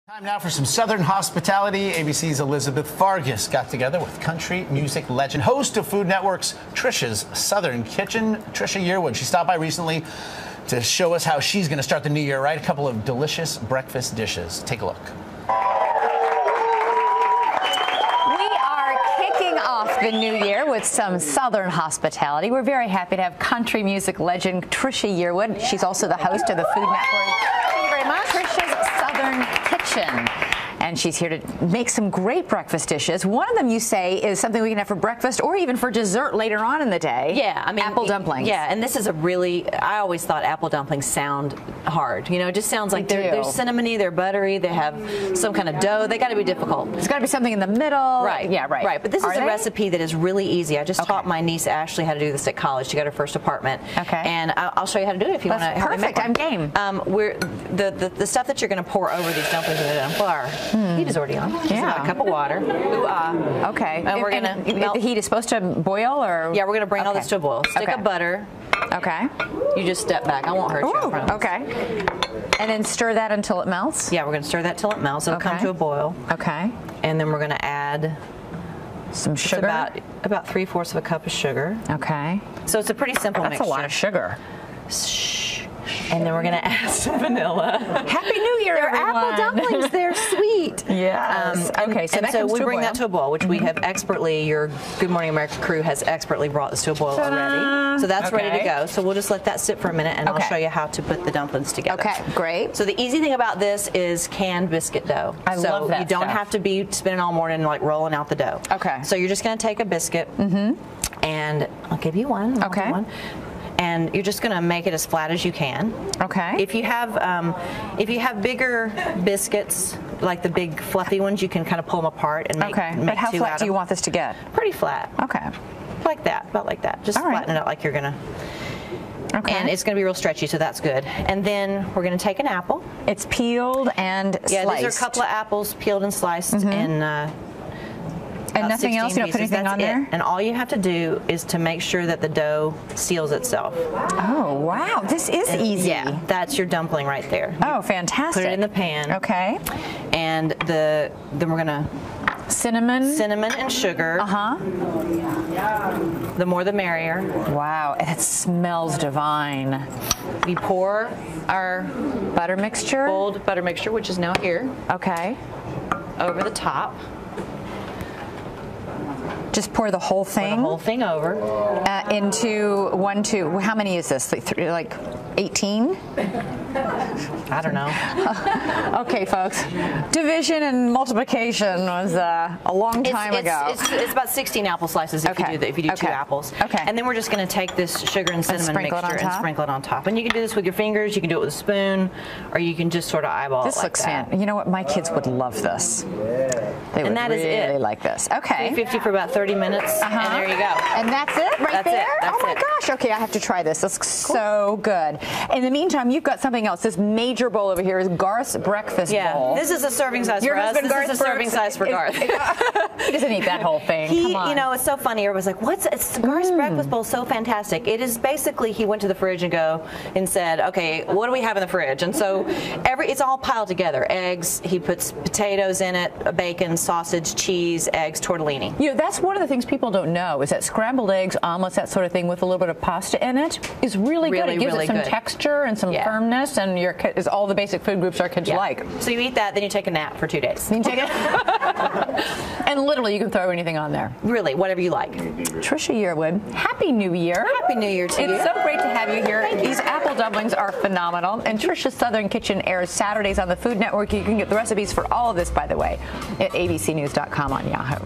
Time now for some Southern hospitality. ABC's Elizabeth Fargas got together with country music legend, host of Food Network's Trisha's Southern Kitchen, Trisha Yearwood. She stopped by recently to show us how she's going to start the new year, right? A couple of delicious breakfast dishes. Take a look. Off the new year with some Southern hospitality. We're very happy to have country music legend Trisha Yearwood. She's also the host of the Food Network. Thank you very much. Trisha's Southern Kitchen. And she's here to make some great breakfast dishes. One of them, you say, is something we can have for breakfast or even for dessert later on in the day. Yeah, I mean, apple dumplings. Yeah, and this is a really, I always thought apple dumplings sound hard. You know, it just sounds like they're cinnamony, they're buttery, they have some kind of dough. They got to be difficult. It's got to be something in the middle. Right. Yeah, right. Right, but this is a recipe that is really easy. I just taught my niece Ashley how to do this at college. She got her first apartment. Okay. And I'll show you how to do it if you want to. Perfect. I'm game. The stuff that you're going to pour over these dumplings in the flour. Heat is already on. Just about a cup of water. Okay. And we're gonna the heat is supposed to boil, or yeah, we're gonna bring all this to a boil. Stick of butter. Okay. You just step back. I won't hurt you. I promise. Okay. And then stir that until it melts. Yeah, we're gonna stir that till it melts. It'll come to a boil. Okay. And then we're gonna add some sugar. About 3/4 of a cup of sugar. Okay. So it's a pretty simple mixture. That's a lot of sugar. Shh. And then we're gonna add some vanilla. Happy New Year, everyone. Apple dumplings. They're sweet. Yes. Okay. So we bring that to a boil, which we have expertly. Your Good Morning America crew has expertly brought this to a boil already. So that's ready to go. So we'll just let that sit for a minute, and I'll show you how to put the dumplings together. Okay. Great. So the easy thing about this is canned biscuit dough. I love that. So you don't have to be spinning all morning like rolling out the dough. Okay. So you're just gonna take a biscuit, and I'll give you one. Okay. And you're just going to make it as flat as you can. Okay. If you have bigger biscuits, like the big fluffy ones, you can kind of pull them apart and make but how flat do you want this to get? Pretty flat. Okay. Like that, about like that. Just flatten it out like you're going to. Okay. And it's going to be real stretchy, so that's good. And then we're going to take an apple. It's peeled and sliced. Yeah, these are a couple of apples peeled and sliced and nothing else? You don't put anything on there? And all you have to do is to make sure that the dough seals itself. Oh, wow. This is easy. Yeah, that's your dumpling right there. Oh, fantastic. Put it in the pan. Okay. And then we're going to... Cinnamon and sugar. The more the merrier. Wow, it smells divine. We pour our butter mixture. Boiled butter mixture, which is now here. Okay. Over the top. Just pour the whole thing? Pour the whole thing over. Into how many is this? Like 18? I don't know. Okay, folks. Division and multiplication was a long time ago. It's about 16 apple slices if you do 2 apples. Okay. And then we're just going to take this sugar and cinnamon mixture and sprinkle it on top. And you can do this with your fingers, you can do it with a spoon, or you can just sort of eyeball it like that. This looks fantastic. You know what? My kids would love this. They would really like this. Okay. 350 for about 30 minutes, and there you go. And that's it right there? That's oh my gosh. Okay, I have to try this. This looks so good. In the meantime, you've got something else. This major bowl over here is Garth's breakfast bowl. This is a serving size for us. This is a serving size for Garth. He doesn't eat that whole thing. Come on. You know, it's so funny. Everybody's like, Garth's breakfast bowl is so fantastic. It is basically, he went to the fridge and said, okay, what do we have in the fridge? And so it's all piled together. Eggs, he puts potatoes in it, bacon, sausage, cheese, eggs, tortellini. You know, that's one of the things people don't know is that scrambled eggs, omelets, that sort of thing with a little bit of pasta in it is really good. It gives it some texture and some firmness, and is all the basic food groups our kids like. So you eat that, then you take a nap for 2 days. You take it? And literally, you can throw anything on there. Really, whatever you like. Trisha Yearwood, Happy New Year. Happy New Year to you. It's so great to have you here. These apple dumplings are phenomenal. And Trisha's Southern Kitchen airs Saturdays on the Food Network. You can get the recipes for all of this, by the way, at abcnews.com on Yahoo.